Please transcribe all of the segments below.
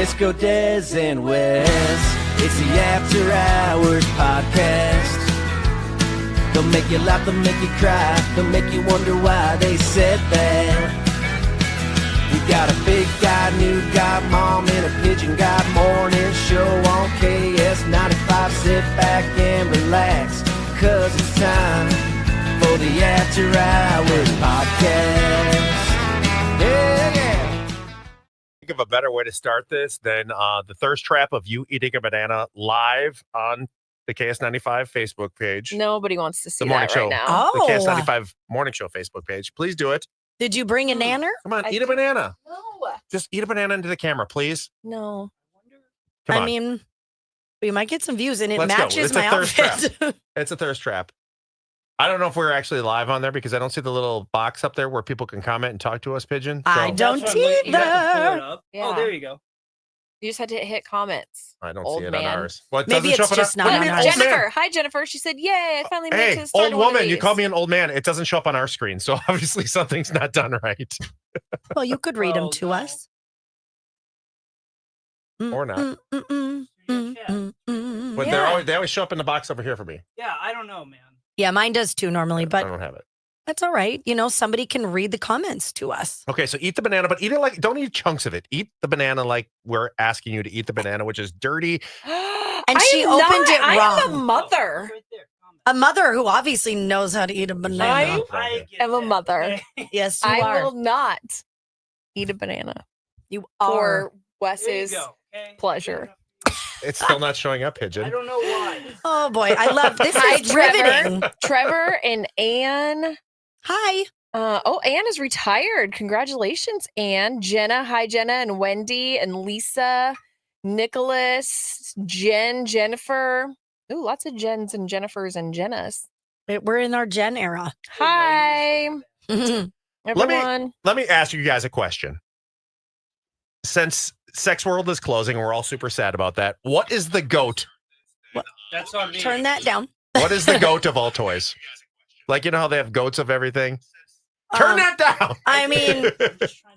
Frisco, Des, and Wes. It's the After Hours Podcast. They'll make you laugh, they'll make you cry, they'll make you wonder why they said that. We got a big guy, new guy, mom, and a pigeon guy morning show on KS95. Sit back and relax, cause it's time for the After Hours Podcast. Yeah. Think of a better way to start this than the thirst trap of you eating a banana live on the KS95 Facebook page. Nobody wants to see The morning that show. right now. The Oh, KS95 morning show Facebook page. Please do it. did you bring a nanner? Come on, I eat a banana. No. Just eat a banana into the camera, please. No. Come I on. mean, we might get some views, and it Let's go. matches It's my a thirst outfit. It's a thirst trap. I don't know if we're actually live on there because I don't see the little box up there where people can comment and talk to us, Pigeon. I So don't That's what I'm looking- you have to pull it either. up. Yeah. Oh, there you go. You just had to hit comments. I don't Old see it man. on ours. What Maybe doesn't show it's up on just our- not What do you on mean, ours. old man? Jennifer. Hi, Jennifer. She said, yay, I finally made it to Hey, the start old of one of woman, you these. call me an old man. It doesn't show up on our screen, so obviously something's not done right. Well, you could read them Oh, to no. us. Or not. But Yeah. they always show up in the box over here for me. Yeah, I don't know, man. Yeah, mine does too normally, I but don't have it. that's all right. You know, somebody can read the comments to us. Okay, so eat the banana, but eat it like, don't eat chunks of it. Eat the banana like we're asking you to eat the banana, which is dirty. And she am opened not- it I am a wrong. mother. It's right there. Comment. A mother who obviously knows how to eat a banana. I get am a that. mother. Yes, you I are. will not eat a banana You are. for There you Wes's go, okay? pleasure. It's still not showing up, I Pigeon. don't know why. Oh boy, I love this. Hi, Is riveting. Trevor and Anne. Hi. Anne is retired. Congratulations, Anne. Jenna. Hi, Jenna and Wendy and Lisa, Nicholas, Jen, Jennifer. Ooh, lots of Jens and Jennifers and Jennas. We're in our Gen era. Hi, everyone. Let me ask you guys a question. Since Sex World is closing and we're all super sad about that, what is the GOAT? That's on me. Turn that down. What is the GOAT of all toys? Like, you know how they have goats of everything? Turn Um, that down. I mean,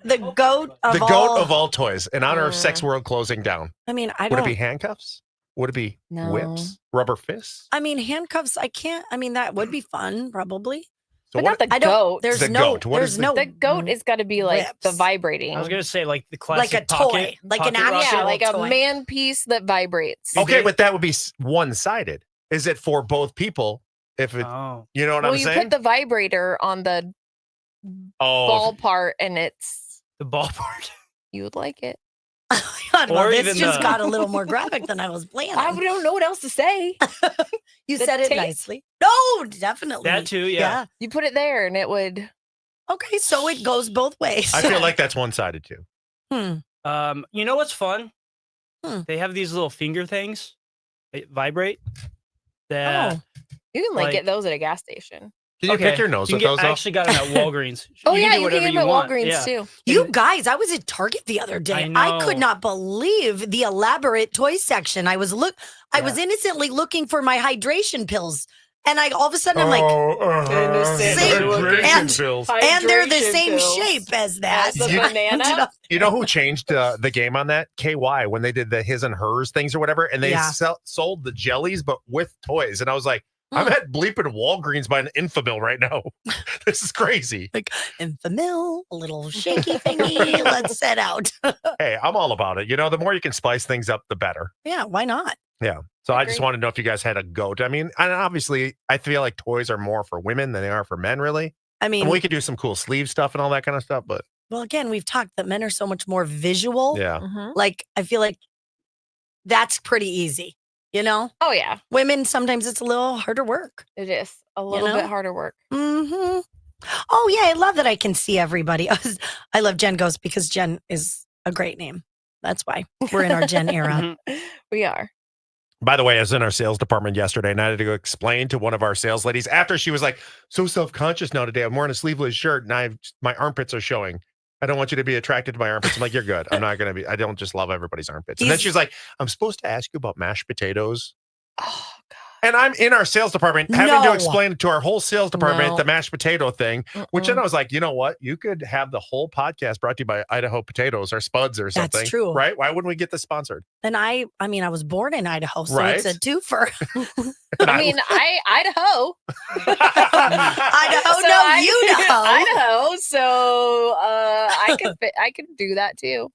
the goat of The all. GOAT of all toys in honor of Sex World closing down. I mean, I Would don't. it be handcuffs? Would it be No. whips? Rubber fists? I mean, handcuffs. I can't. I mean, that would be fun, probably. So But what? not the I don't. goat. There's The no. goat. What There's is the- no. The goat is got to be like the Whips. vibrating. I was gonna say like the Like classic a toy, pocket, like an pocket actual- rocket. yeah, like a toy. man piece that vibrates. Okay, but that would be one-sided. Is it for both people? If it, Oh, you know what Well, I'm you saying? put the vibrator on the oh, ball part, and it's the ball part. you would like it. God, well, Or this even just the- got a little more graphic than I was planning. I don't know what else to say. You the said it tape. nicely. No, definitely. That too, yeah. You put it there, and it would. Okay, so it goes both ways. I feel like that's one-sided too. You know what's fun? Hmm. They have these little finger things that vibrate. That Oh. You can like Like- get those at a gas station. Can you okay, pick your nose you with can those get, I off? actually got them at Walgreens. Oh can yeah, do you whatever can get them at want. Walgreens Yeah. too. You guys, I was at Target the other day. I I could know. not believe the elaborate toy section. I was innocently looking for my hydration pills. And all of a sudden I'm like, Innocent Same- looking. and- pills. and they're the Hydration same pills. shape as that. As the You- banana. You know who changed the game on that? KY, when they did the his and hers things or whatever, and they Yeah. sold the jellies, but with toys. And I was like, I'm at bleeping Walgreens buying Infamil right now. This is crazy. Infamil, a little shaky thingy. Let's set out. Hey, I'm all about it. You know, the more you can spice things up, the better. Yeah, why not? Yeah. So I just Agree. wanted to know if you guys had a goat. I mean, and obviously, I feel like toys are more for women than they are for men, really. I mean, And we could do some cool sleeve stuff and all that kind of stuff, but well, again, we've talked that men are so much more visual. yeah. Mhm. Like, I feel like that's pretty easy. You know, Oh yeah, women sometimes it's a little harder work. it is a little know? bit harder work. Mm-hmm. Oh yeah, I love that I can see everybody. I love Jen Goes because Jen is a great name. That's why we're in our Jen era. Mhm. We are. By the way, I was in our sales department yesterday and I had to go explain to one of our sales ladies after she was like, so self-conscious now today. I'm wearing a sleeveless shirt and my armpits are showing. I don't want you to be attracted to my armpits. I'm like, you're good. I'm not going to be. I don't just love everybody's armpits. And then He's- she's like, I'm supposed to ask you about mashed potatoes. Oh God. And I'm in our sales department having to No. explain to our whole sales department No. the mashed potato thing, which then I was like, you know what? You could have the whole podcast brought to you by Idaho Potatoes or Spuds or something. That's true. Right? Why wouldn't we get this sponsored? And I mean, I was born in Idaho, so Right. it's a twofer. I mean, Idaho. Idaho, So no, Idaho. Idaho. So I could do that too.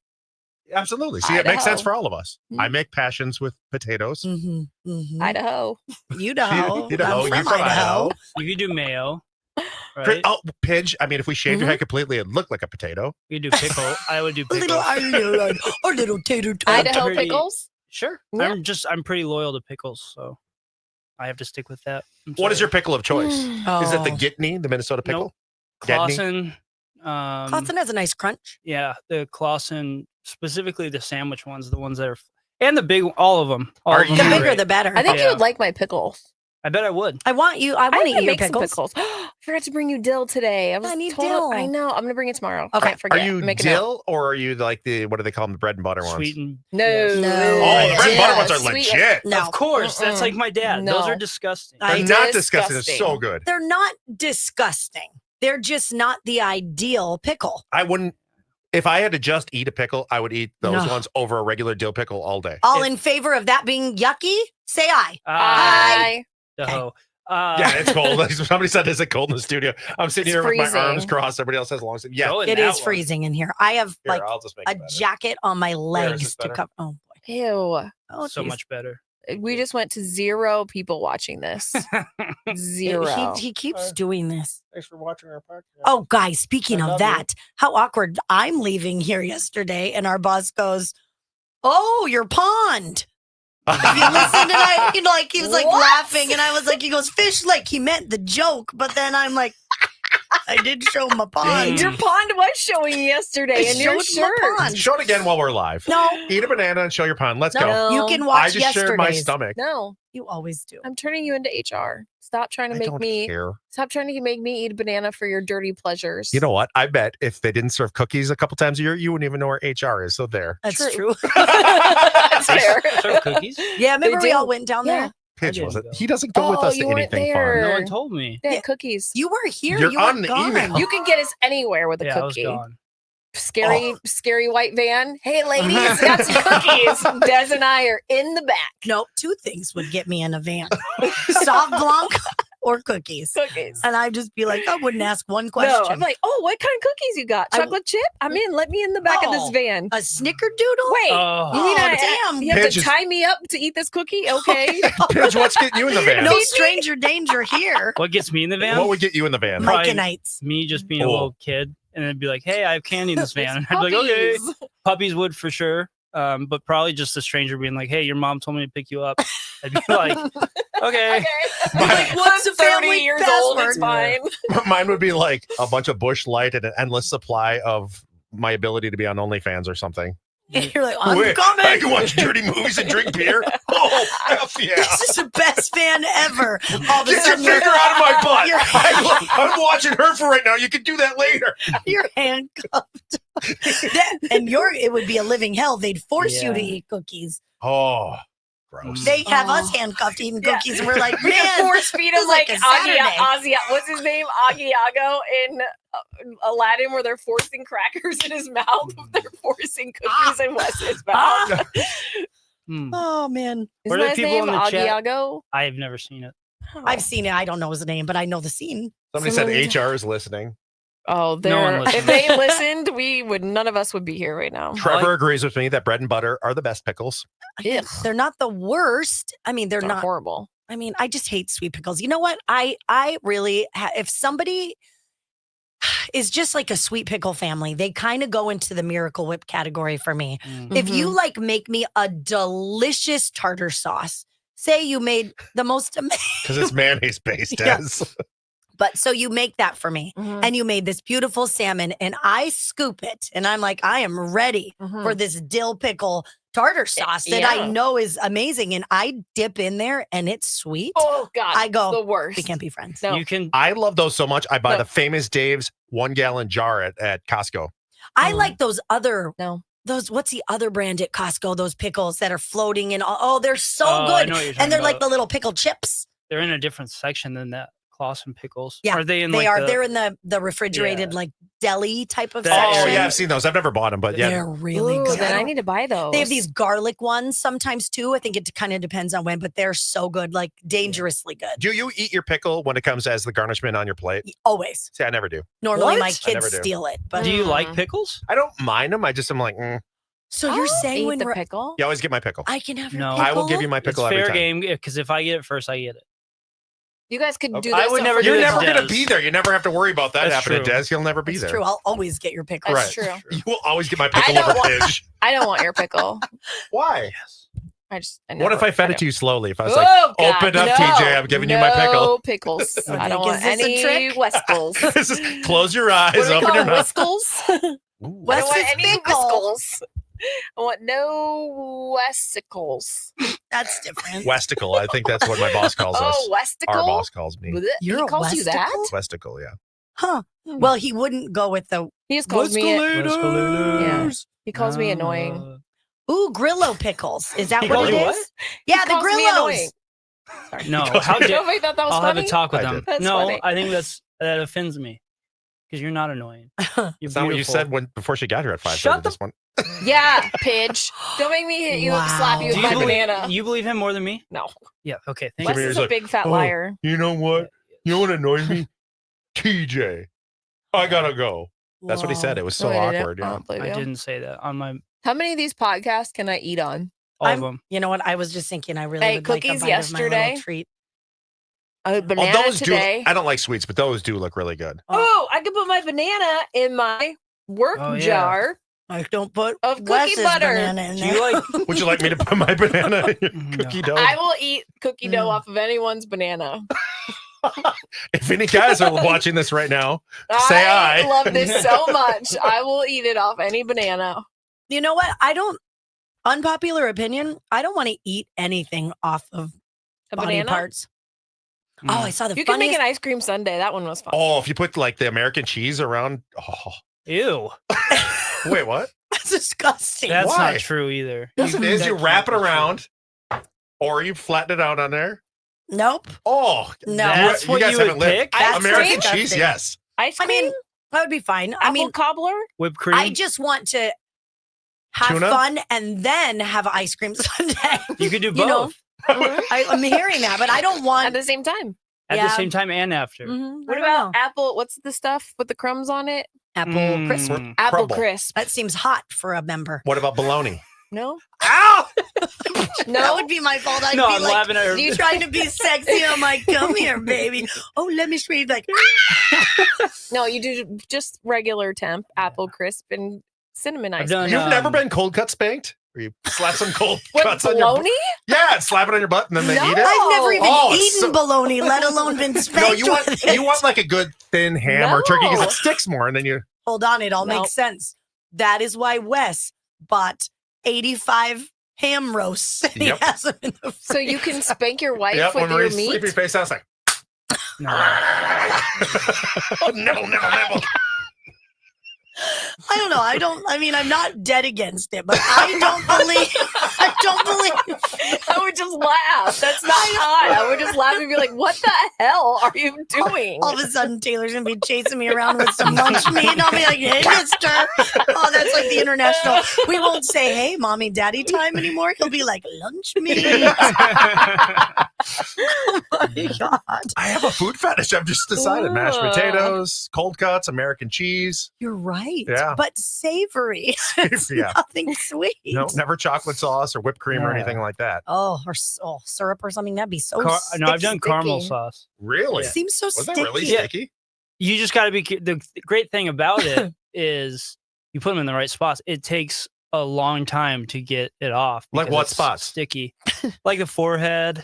Absolutely. See, it makes sense Idaho. for all of us. Mhm. I make passions with potatoes. Mm-hmm, mm-hmm. Idaho. Idaho. Idaho. I'm You're from Idaho. You could do mayo. Right? Oh, Pidge. I mean, if we shaved your head completely, it'd look like a potato. You could do pickle. I would do A little, pickles. a little tater tot. Idaho pretty- pickles. Sure. Yeah. I'm pretty loyal to pickles, so I have to stick with that. What is your pickle of choice? Is it the Oh. Gitney, the Minnesota pickle? Clausen? Clausen has a nice crunch. Yeah, the Clausen, specifically the sandwich ones, the ones that are, and the big, all of them. All Are of them The you- are bigger, great. the better. I think you Yeah. would like my pickles. I bet I would. I want to I'm eat gonna your make pickles. some pickles. I forgot to bring you dill today. I need told- dill. I know. I'm gonna bring it tomorrow. Okay. Can't forget. Are you Make a note. dill or are you like the, what do they call them, the bread and butter ones? Sweet and No. yes. No. Oh, the bread and butter Yeah, ones are sweet- legit. No, Of course, that's Mm-mm. like my dad. Those No. are disgusting. I- They're not disgusting. It's Disgusting. so good. they're not disgusting. They're just not the ideal pickle. I wouldn't, if I had to just eat a pickle, I would eat those No. ones over a regular dill pickle all day. All in favor of that being yucky? Say aye. I The Yeah, it's cold. Somebody said, is it cold in the studio? I'm sitting It's here with my freezing. arms crossed. Everybody else has long sleeves. Yeah. It is freezing in here. I have Here, like I'll just make a it better. jacket on my is legs this to better? cover. Oh boy. Ew. Oh, So geez. much better. We just went to 0 people watching this. 0. He keeps doing this. Thanks for watching our podcast. Oh, guys, speaking I of love you. that, how awkward. I'm leaving here yesterday, and our boss goes, "Oh, your pond." If you listened, and I, like he was like What? laughing, and I was like, he goes, "Fish," like he meant the joke, but then I'm like, I did show him a pond. Your pond was showing yesterday I in your showed him a shirt. pond. Show it again while we're live. No, Eat a banana and show your pun. Let's go. No. you can I watch just shared my yesterday's. stomach. No, You always do. I'm turning you into HR. Stop trying to I make don't me care. stop trying to make me eat a banana for your dirty pleasures. You know what? I bet if they didn't serve cookies a couple times a year, you wouldn't even know where HR is. So there. That's true. That's They fair. serve cookies? Yeah, remember we do. all went down Yeah. there? Pitch didn't was it? go. He doesn't go with Oh, us to you weren't anything there. No fun. one told me. They had Yeah. cookies. You were here. You're you on were the gone. email. You can get us anywhere with a Yeah, I was cookie. gone. Scary white van. Hey, ladies, got some cookies. Des and I are in the back. Nope, two things would get me in a van: soft blanc or cookies. Cookies. And I'd just be like, I wouldn't ask one question. No, I'm like, oh, what kind of cookies you got? I- Chocolate chip? I'm in. Let me in the back of this Oh. van. a snickerdoodle? Wait. Oh. You mean damn. You have Pitch to is- tie me up to eat this cookie? Okay. Pitch, what's getting you in the van? No stranger danger here. What gets me in the van? What would get you in the van? Probably- Micanites. Me just being a Oh. little kid, and it'd be like, "Hey, I have candy in this van," and I'd be like, "Okay." Puppies. Puppies would for sure, but probably just a stranger being like, "Hey, your mom told me to pick you up." I'd be like, "Okay." Okay. Like, what's I'm the 30 family years old. It's password? fine. Mine would be like a bunch of Bush Light and an endless supply of my ability to be on OnlyFans or something. You're like, I'm Wait, I coming. can watch dirty movies and drink beer. Oh, F yeah. This is the best fan ever. All of a Get your sudden, finger out of my butt. You're, I'm watching her for right now. You can do that later. you're handcuffed. It would be a living hell. They'd force you to Yeah. eat cookies. Oh, gross. They have us Oh. handcuffed eating Yeah. cookies, and we're like, We can man, force feed this him is like like a Saturday. Ozzy. What's his name? Agiago in Aladdin, where they're forcing crackers in his mouth. They're forcing cookies in Wes's mouth. Hmm. oh man, What Isn't are that his people name? in the chat? Agiago? I have never seen it. I've seen it. I don't know his name, but I know the scene. Somebody Someone- said HR is listening. Oh, No they're one if listens. they listened, none of us would be here right now. Trevor agrees with me that bread and butter are the best pickles. Ugh. They're not the worst. I mean, they're They're not. horrible. I mean, I just hate sweet pickles. You know what? I really, if somebody is just like a sweet pickle family, they kind of go into the Miracle Whip category for me. Mm. If you like make me a delicious tartar sauce, say you made the most amazing, Because it's mayonnaise based, Yeah. Des. but so you make that for me Mhm. and you made this beautiful salmon and I scoop it and I'm like, I am ready Mhm. for this dill pickle tartar sauce that yeah. I know is amazing. And I dip in there and it's sweet. Oh God, I go, the worst. We can't be friends. No. You can. I love those so much. I buy No. the Famous Dave's 1 gallon jar at Costco. I Mm. like those other No. those, what's the other brand at Costco? Those pickles that are floating in. Oh, they're so I good. know what you're And talking they're like about. the little pickle chips. They're in a different section than that. Clausen pickles. Yeah, Are they in they like are. They're in the refrigerated Yeah. like deli type of Oh, section. yeah, I've seen those. I've never bought them, but yeah. They're really Ooh, good. then I need to buy those. They have these garlic ones sometimes too. I think it kind of depends on when, but they're so good, like dangerously good. Do you eat your pickle when it comes as the garnishment on your plate? Always. See, I never do. Normally What? my I never kids do. steal it, but Do you like Mm. pickles? I don't mind them. I just am like, so you're saying eat when the we're, pickle? you always get my pickle. I can have your No. pickle? I will give you my It's pickle every fair time. game because if I get it first, I get it. You guys could do Okay. this. I would never over do You're this, the- never going to Des. be there. You never have to worry about that That's happening, true. Des. You'll never be It's there. true. I'll always get your pickle. That's Right. true. You will always get my pickle don't over want- Pidge. I don't want your pickle. Why? I just. What if I fed it to you slowly? If I was like, Oh, God, open up, no, TJ, I'm giving you my pickle. No pickles. I'm I don't like, want is this a any trick? Westles. This is- close your eyes, What do we open call your them, mouth. Whiskles? I don't West's want any pickle. Whiskles. I want no Westicles. That's different. Westicle. I think that's what my boss calls us. Oh, Westicle? Our boss calls me. Blech. You're he a calls you that? Westicle? Westicle, yeah. Huh. Well, he wouldn't go with the He just calls me. Escalators. Yeah. He calls me annoying. Ooh, Grillo pickles. Is that He what calls it you is? what? Yeah, He the calls me Grillos. annoying. Sorry. No, how dare Nobody thought that was I'll funny. have a talk with I them. did. That's No, funny. I think that offends me because you're not annoying. You're It's not what you beautiful. said before she got here at 5:30 Shut the- this one. Yeah, Pidge. Don't make me hit you Wow. and slap you Do with you my believe, banana. you believe him more than me? No. Yeah. Okay. Thank Wes Jimmy you. is was a like, big fat "Oh, liar. You know what? You know what annoys me? TJ. I gotta go. That's what he said. It was so No, I didn't. awkward. I Yeah. don't believe I you. didn't say that on my How many of these podcasts can I eat on? all I'm- of them. You know what? I was just thinking I really Hey, would like a cookies bite of my little yesterday. treat. A banana Oh, those today. do. I don't like sweets, but those do look really good. Oh, I could put my banana in my work Oh, yeah. jar. I don't put Of cookie Wes's butter. banana in Do there. you like? Would you like me to put my banana in your No. cookie dough? I will eat cookie dough Mm. off of anyone's banana. If any guys are watching this right now, Say I aye. love this so much. I will eat it off any banana. You know what? I don't. Unpopular opinion. I don't want to eat anything off of A body banana. parts. Mm. Oh, I saw the You can make funniest. an ice cream sundae. That one was fun. oh, if you put like the American cheese around, oh, Ew. wait, what? That's disgusting. That's Why? not true either. Yes, it is. that You can't wrap it be true. around, or you flatten it out on there. Nope. Oh, No. That's you what guys you would haven't lived. pick. Ice American cream? cheese, yes. Ice I cream. mean, that would be fine. I apple mean, cobbler. Whipped cream. I just want to have Tuna? fun and then have ice cream sundae. you could do both You know, Mhm. I'm hearing that, but I don't At want. the same time. at yeah. the same time and after. Mhm, What I don't about know. apple? What's the stuff with the crumbs on it? apple crisp? Mm. Apple Crumble. crisp. That seems hot for a member. What about bologna? No. Ow! That No. would be my fault. I'd No, be I'm like, laughing at her. you trying to be sexy? I'm like, come here, baby. Oh, let me show you. Like, No, you do just regular temp apple crisp and cinnamon I've ice done, cream. You've never been cold cut spanked? Where you slap some cold With cuts on your bologna? Yeah, and slap it on your butt and then they No. eat it. I've never even Oh, it's eaten so- bologna, let alone been spanked No, you want with it. you want like a good thin ham or turkey because No. it sticks more, and then you Hold on, it all No. makes sense. That is why Wes bought 85 ham roasts. And Yep. He has them in the So you can spank your wife yep, with when your Marie's meat? sleepy face, I was like, No. nibble, nibble, nibble. I don't know. I mean, I'm not dead against it, but I don't believe. I would just laugh. That's not hot. I would just laugh and be like, what the hell are you doing? All of a sudden, Taylor's gonna be chasing me around with some lunch meat, and I'll be like, "Hey, mister!" Oh, that's like the international. We won't say, "Hey, mommy, daddy time" anymore. He'll be like, "Lunch meat." Oh my god! I have a food fetish. I've just decided: mashed Ugh. potatoes, cold cuts, American cheese. You're right. Yeah. But savory. It's Yeah. nothing sweet. No, never chocolate sauce or whipped cream or Yeah. anything like that. Oh, or syrup or something. That'd be so. No, I've done sticky. caramel sauce. Really? It seems so Was sticky. that really Yeah. sticky? You just got to be. The great thing about it is you put them in the right spots. It takes a long time to get it off. Like because what it's spots? Sticky, like the forehead.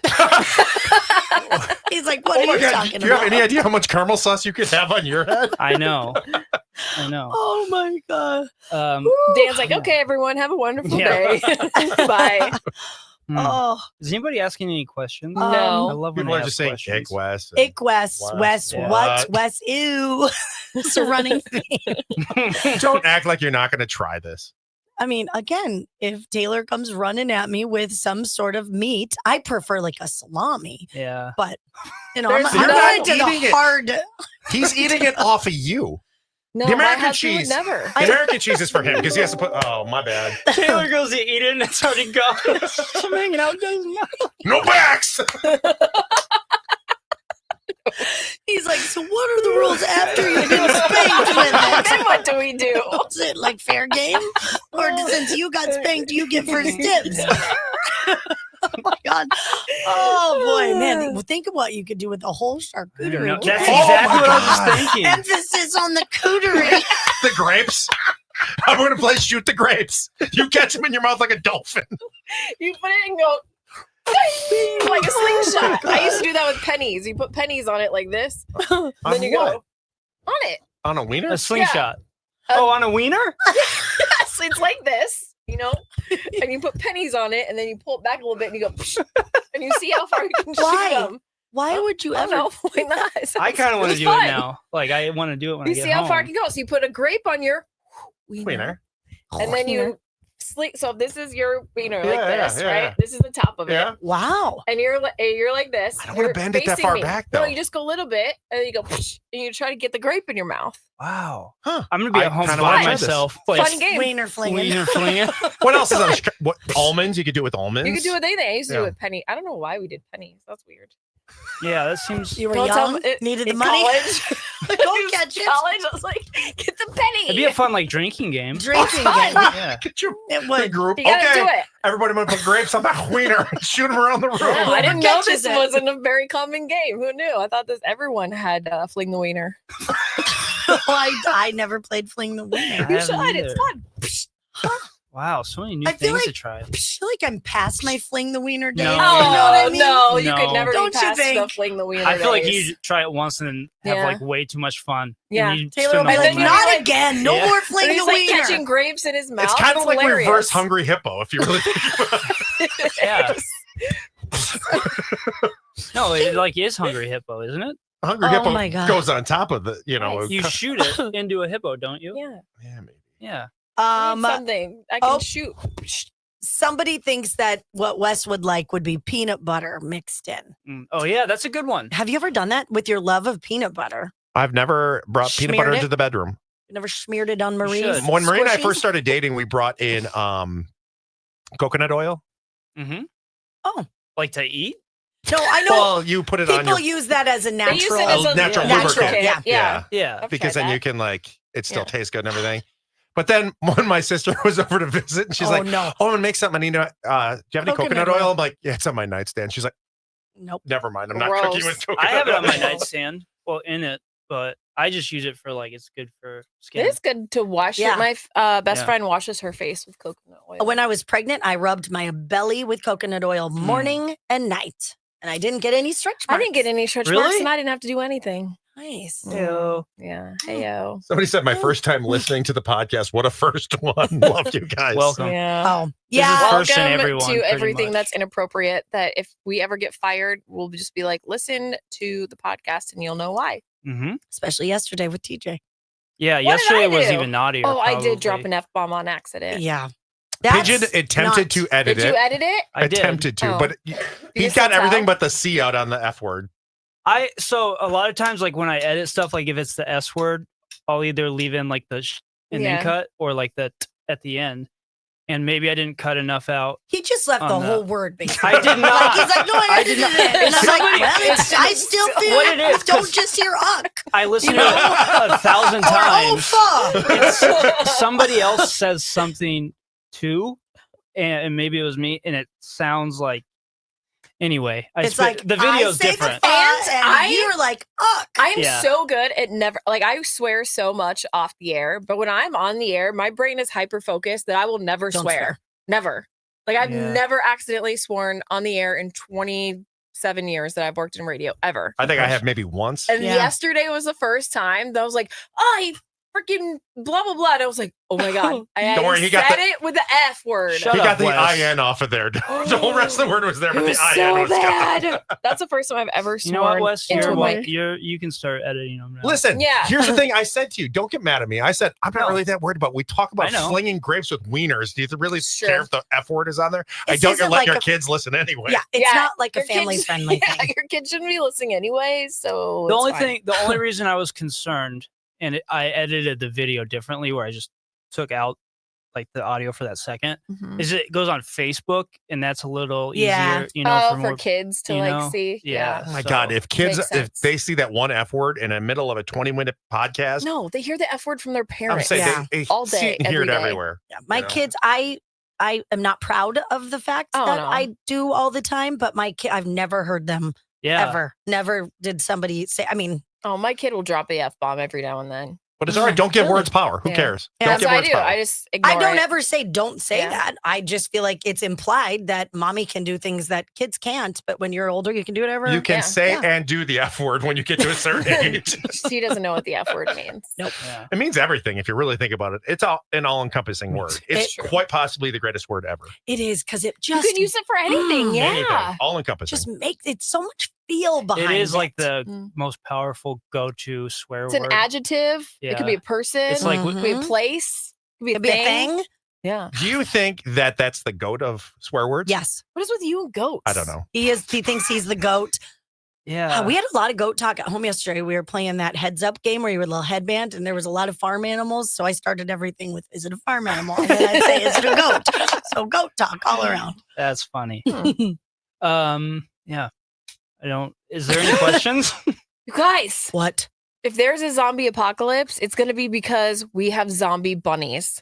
He's like, "What Oh are my you god! talking Do you have about?" any idea how much caramel sauce you could have on your head? I know. I know. Oh my god! Dan's like, okay, everyone, have a wonderful Yeah. day. Bye. Hmm. Oh, Is anybody asking any questions? No. I love when People they are ask just saying questions. egg west. Ick West, What? West, Yeah. what? West, ew. It's a running thing. Don't act like you're not going to try this. I mean, again, if Taylor comes running at me with some sort of meat, I prefer like a salami. Yeah. But I'm There's not not into the eating it. hard. He's eating it off of you. No, The my American husband would cheese. never. The American cheese is for him because he has to put. Oh, my bad. Taylor goes to eat it and it's already gone. I'm hanging out with his mouth. No backs. He's like, so what are the rules after you've been spanked with it? Then what do we do? Is it like fair game? Or since you got spanked, you get first dibs? Oh my God. Oh boy, man. Well, think of what you could do with a whole charcuterie. No, that's Hey, exactly my what I was God. thinking. emphasis on the cooterie. The grapes. I'm going to play shoot the grapes. You catch them in your mouth like a dolphin. You put it and go like a slingshot. I used to do that with pennies. You put pennies on it like this. On Then you what? go on it. On a wiener? A slingshot. Oh, on a wiener? Yes, it's like this, and you put pennies on it and then you pull it back a little bit and you go and you see how far you can Why? shoot them. Why would you I don't ever? know. Why not? I kind of want to It's do fun. it now. Like, I want to do it when I You get see how far home. it can go. So you put a grape on your wiener, Wiener. and then you sling. So this is your wiener like Yeah, this, yeah, right? yeah. This is the top of Yeah. it. Wow. And you're like this. I don't wanna You're bend it that facing far me. back, No, though. you just go a little bit, and then you go, and you try to get the grape in your mouth. Wow. Huh. I'm going to be I at home kinda by wanna try this. myself. Fun game. Wiener flinging. Wiener flinging. What else is on the what almonds? You could do it with almonds. You could do with anything. I used to do Yeah. it with penny. I don't know why we did pennies. That's weird. Yeah, that seems. You were Don't tell young, me- needed the in money. College, Go catch it. college, I was like, get the penny. It'd be a fun, like, drinking game. Drinking fun. game. Yeah. Get your It big would. group. You gotta Okay, do it. everybody want to put grapes on that wiener and shoot them around the room. No, I didn't know catches this it. wasn't a very common game. Who knew? I thought everyone had fling the wiener. I never played fling the wiener. I You should. haven't It's either. fun. Wow, so many new I feel things to like- try. I feel like I'm past my fling the wiener days. No. You know what I mean? no, you could No. never Don't be you past the think? fling the wiener. I feel like days. you try it once and then have Yeah. like way too much fun. Yeah. And you Taylor will spend be the like, whole then night- not like- again. No Yeah. more And fling he's the like wiener. catching grapes in his mouth. It's kind of like hilarious. reverse Hungry Hippo, if you really think about it. Yeah. No, it like is Hungry Hippo, isn't it? Hungry Oh Hippo my God. goes on top of the, Nice. You shoot it into a hippo, don't you? Yeah. yeah, maybe. Yeah. I need something I can oh. shoot. Somebody thinks that what Wes would like would be peanut butter mixed in. Mm. Oh yeah, that's a good one. Have you ever done that with your love of peanut butter? I've never brought peanut butter Smeared into it? the bedroom. You never smeared it on Marie's? should. When Marie and I squishies? first started dating, we brought in coconut oil. Mm-hmm. Oh. Like to eat? No, I know Well, you put it on people your use that as a They natural. use it as a natural lubricant. Yeah. Yeah. Yeah. I've because tried then that. you can like it still Yeah. tastes good and everything. But then when my sister was over to visit, and she's Oh, like, no. "Oh, I'm gonna make something. I need to. Do you have any Coconut coconut oil?" oil. I'm like, "Yeah, it's on my nightstand." She's like, Nope. "Never mind. I'm not Gross. cooking with coconut I have it on my oil." nightstand. Well, in it, but I just use it for like it's good for skin. It is good to wash Yeah. it. My best Yeah. friend washes her face with coconut oil. When I was pregnant, I rubbed my belly with coconut oil morning and night. And I didn't get any stretch I marks. didn't get any stretch Really? marks and I didn't have to do anything. Nice. Ew. Yeah. Heyo. Somebody said my first time listening to the podcast. What a first one! Love you guys. Welcome. Yeah. Oh, This yeah. is first in Welcome everyone, to pretty everything much. that's inappropriate. That if we ever get fired, we'll just be like, listen to the podcast and you'll know why. Mm-hmm. Especially yesterday with TJ. Yeah. What did I Yesterday was do? even naughtier. Oh, I did drop probably. an F bomb on accident. Yeah. Pigeon That's attempted not- to edit Did you it. edit it? I did. Attempted to, Oh. but You he can got still everything tell? but the C out on the F word. So a lot of times, like when I edit stuff, like if it's the S word, I'll either leave in like the and Yeah. then cut, or like the t at the end. And maybe I didn't cut enough out. He just left the on whole that. word, basically. I did not. Like, he's like, no, I I edited did not. it. And I'm like, Somebody- well, it's, I still feel What it is, Don't 'cause- just hear uck. I listened You to know? it 1,000 Or times. ofa. Somebody else says something too, and maybe it was me, and it sounds like. Anyway, It's like the video's I say different. The And and I- you're like, uck. I'm Yeah. so good at never, like, I swear so much off the air, but when I'm on the air, my brain is hyper focused that I will never Don't swear. swear. Never. Like, I've Yeah. never accidentally sworn on the air in 27 years that I've worked in radio, ever. I think I have maybe once. And Yeah. yesterday was the first time that I was like, I freaking blah blah blah. And I was like, oh my god, I Don't worry, he got said the- it with the F word. Shut He up, got the Wes. IN off of there. The whole rest of the word was there, but It the was IN so was gone. bad. That's the first time I've ever You know what, sworn Wes? into You're, a mic. you can start editing them now. Listen, Yeah. here's the thing I said to you. Don't get mad at me. I said, I'm not No. really that worried about. We talk about I know. flinging grapes with wieners. Do you really Sure. care if the F word is on there? I This don't isn't let like your a- kids listen anyway. Yeah, it's Yeah, not like a Your kids- family friendly yeah, thing. your kids shouldn't be listening anyway. So The it's only fine. thing, the only reason I was concerned, and I edited the video differently, where I just took out like the audio for that second, Mhm. is it goes on Facebook, and that's a little Yeah. easier, you know, for more, kids to you like know? see. Yeah. Oh my So- God, if kids, Makes if sense. they see that one F word in the middle of a 20-minute podcast, No, they hear the F word from their I'm parents. saying Yeah. they All see day, it and hear it every day. everywhere. Yeah, my You know? kids, I am not proud of the fact Oh, that no. I do all the time, but my kid, I've never heard them yeah. ever. Never did somebody say. I mean, Oh, my kid will drop a F bomb every now and then. But it's all right. Don't give Really? words power. Who Yeah. cares? Yeah, Don't That's give what I words do. power. I just ignore I don't it. ever say don't say Yeah. that. I just feel like it's implied that mommy can do things that kids can't, but when you're older, you can do whatever. You can Yeah. say Yeah. and do the F word when you get to a certain age. He doesn't know what the F word means. Nope. Yeah. It means everything if you really think about it. It's an all-encompassing word. It's True. quite possibly the greatest word ever. It is because it You just can use it for anything. Yeah. Anything. All-encompassing. just makes it so much feel behind It is like it. the Mm. most powerful go-to swear It's an word. adjective. It could be Yeah. a person. It's like it could be a Mhm. place. It could be a Could be a thing. thing. Yeah. Do you think that that's the goat of swear words? Yes, What is with you and goats? I don't know. he is. He thinks he's the goat. Yeah. We had a lot of goat talk at home yesterday. We were playing that heads up game where you were a little headband, and there was a lot of farm animals. So I started everything with, "Is it a farm animal?" And then I'd say, "Is it a goat?" So goat talk all around. That's funny. Hmm. Yeah. I don't. Is there any questions? You guys, What? if there's a zombie apocalypse, it's going to be because we have zombie bunnies.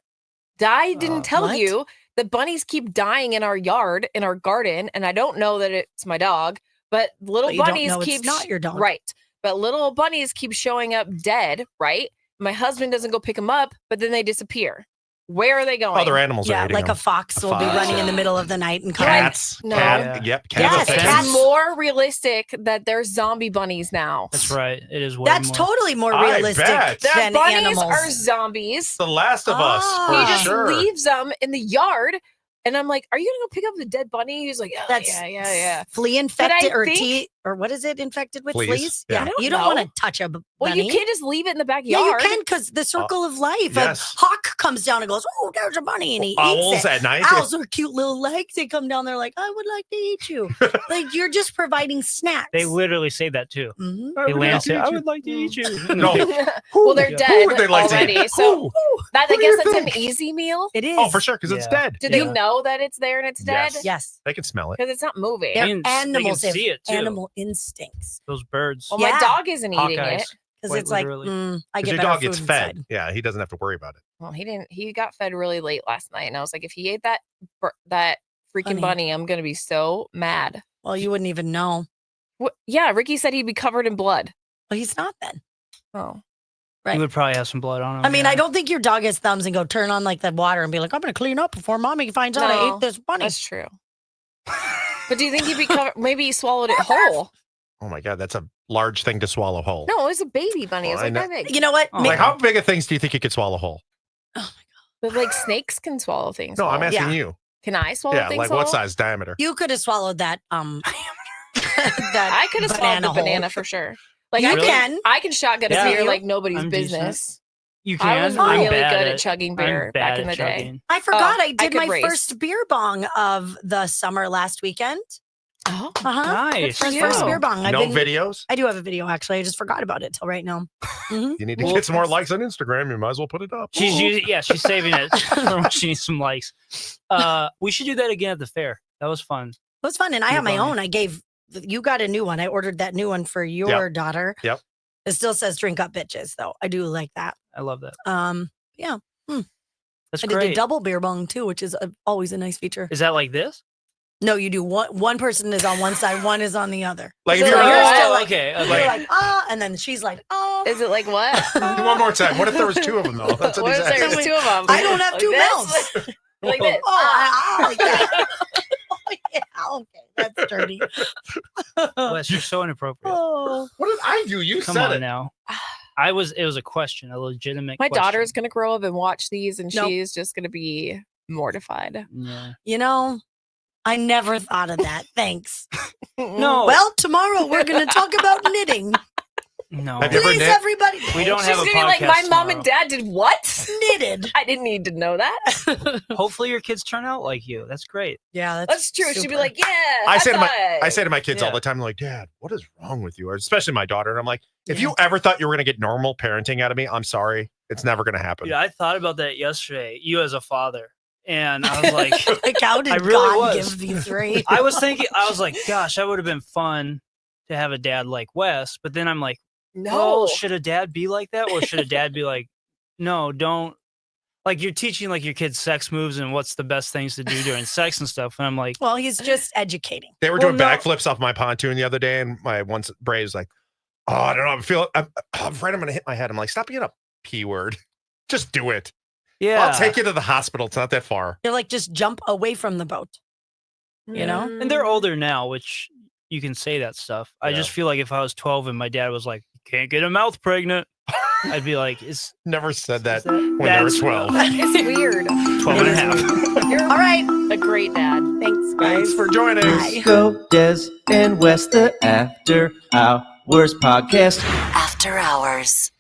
I didn't tell What? you that bunnies keep dying in our yard, in our garden, and I don't know that it's my dog, but little But you don't bunnies know it's keep not your dog. right. But little bunnies keep showing up dead, right? My husband doesn't go pick them up, but then they disappear. Where are they going? Other animals are Yeah, eating like them. a fox will be fox. running in the middle of the night and come. Cats. No. Cat. Yeah. Yep. Cats. Yes, are It's things. cats. more realistic that there's zombie bunnies now. That's right. It is way That's more. totally more I realistic bet. The than bunnies animals. are zombies. The Last of Us. Ah. For He just sure. leaves them in the yard. And I'm like, are you going to go pick up the dead bunny? He's like, oh, That's yeah. flea infected or think- T or what is it infected with? Fleas. Fleas? Yeah. I don't You don't know. want to touch a bunny. Well, you can't just leave it in the Yeah, you backyard. can because the circle of life. yes. A hawk comes down and goes, "Oh, there's a bunny," and he Owls eats it. at night. Owls are cute little legs. They come down there like, "I would like to eat you." Like you're just providing snacks. They literally say that too. Mhm. I They would land like to say, eat "I you." would like to eat you." No. well, they're Yeah. dead Who would they like to already. eat? So Who? that, Who I do you guess that's an think? easy meal. It is. Oh, for sure, because it's Yeah. dead. Do they You- know that it's there and it's dead? Yes. Yes. They can smell it. Because it's not moving. They're They can animals. They have see it, too. animal instincts. Those birds. Well, Yeah. my dog isn't eating Hawkeyes. it. Because Quite it's like, literally. I 'Cause get your better dog food gets fed. inside. Yeah, he doesn't have to worry about it. Well, he didn't. He got fed really late last night, and I was like, if he ate that freaking Bunny. bunny, I'm gonna be so mad. Well, you wouldn't even know. Yeah, Ricky said he'd be covered in blood. Well, he's not then. Oh, Right. You would probably have some blood on him. I mean, yeah. I don't think your dog has thumbs and go turn on like the water and be like, "I'm going to clean up before mommy finds out I No, ate this bunny." that's true. But do you think he'd be covered? Maybe he swallowed it whole. Oh my God, that's a large thing to swallow whole. No, it was a baby bunny. It was Oh, I like know. that big. You know what? Oh. Ma- Like, how big of things do you think you could swallow whole? But like snakes can swallow things. No, I'm whole. asking Yeah. you. Can I swallow Yeah, things? like what whole? size diameter? You could have swallowed that. That I could have swallowed the whole. banana for sure. Like You I Really? can. I can shotgun Yeah. a beer like nobody's I'm decent. business. You can. I was I'm really bad good at chugging beer I'm back bad in the at day. chugging. I forgot I I did could my race. first beer bong of the summer last weekend. Oh, Uh-huh. Nice. for My first you. beer bong. No videos? I do have a video actually. I just forgot about it till right now. Mhm. You need to Well- get some more likes on Instagram. You might as well put it up. She's saving it for when she needs some likes. We should do that again at the fair. That was fun. It was fun, and I Beer have my bong. own. You got a new one. I ordered that new one for your daughter. Yep. It still says "drink up, bitches," though. I do like that. I love that. That's I did a great. double beer bong too, which is always a nice feature. Is that like this? No, you do one person is on one side, one is on the other. Like, So if you're you're like, still Oh, like- okay. You're okay. like, and then she's like, oh. is it like what? one more time. What if there was two of them though? That's what What he's if there's asking. two of them? I don't have Like two this? mouths. Like this. Oh, I like that. Oh, yeah, okay, that's dirty. Wes, you're so inappropriate. Oh. What did I do? You Come said on it. now. It was a question, a legitimate My question. daughter's gonna grow up and watch these, and Nope. she's just gonna be mortified. Yeah. You know, I never thought of that. Thanks. No. Well, tomorrow we're going to talk about knitting. No. Have you ever Please, knit? everybody. We don't She's have a gonna be like, podcast my mom tomorrow. and dad did what? knitted. I didn't need to know that. Hopefully your kids turn out like you. That's great. Yeah, That's true. She'd be super. like, yeah. I say high to my kids all Yeah. the time, like, Dad, what is wrong with you? Or especially my daughter. And I'm like, if you ever thought you were going to get normal parenting out of me, I'm sorry. It's never going to happen. Yeah, I thought about that yesterday, you as a father. And I was like, Like, how did I really God was. give you three? I was like, gosh, that would have been fun to have a dad like Wes. But then I'm like, No. well, should a dad be like that? Or should a dad be like, no, don't. Like, you're teaching like your kids sex moves and what's the best things to do during sex and stuff. And I'm like, Well, he's just educating. They were Well, doing no. backflips off my pontoon the other day, and my one Bray is like, oh, I don't know. I'm afraid I'm going to hit my head. I'm like, stop being a P word. Just do it. yeah. I'll take you to the hospital. It's not that far. They're like, just jump away from the boat. You know? And they're older now, which you can say that stuff. I Yeah. just feel like if I was 12 and my dad was like, can't get a mouth pregnant, I'd be like, Never said that is that when they were that's 12. It's weird. 12 and a half. You're All right. a great dad. Thanks, guys. Thanks for joining. Bye. Go Des and West, the After Hours podcast. After Hours.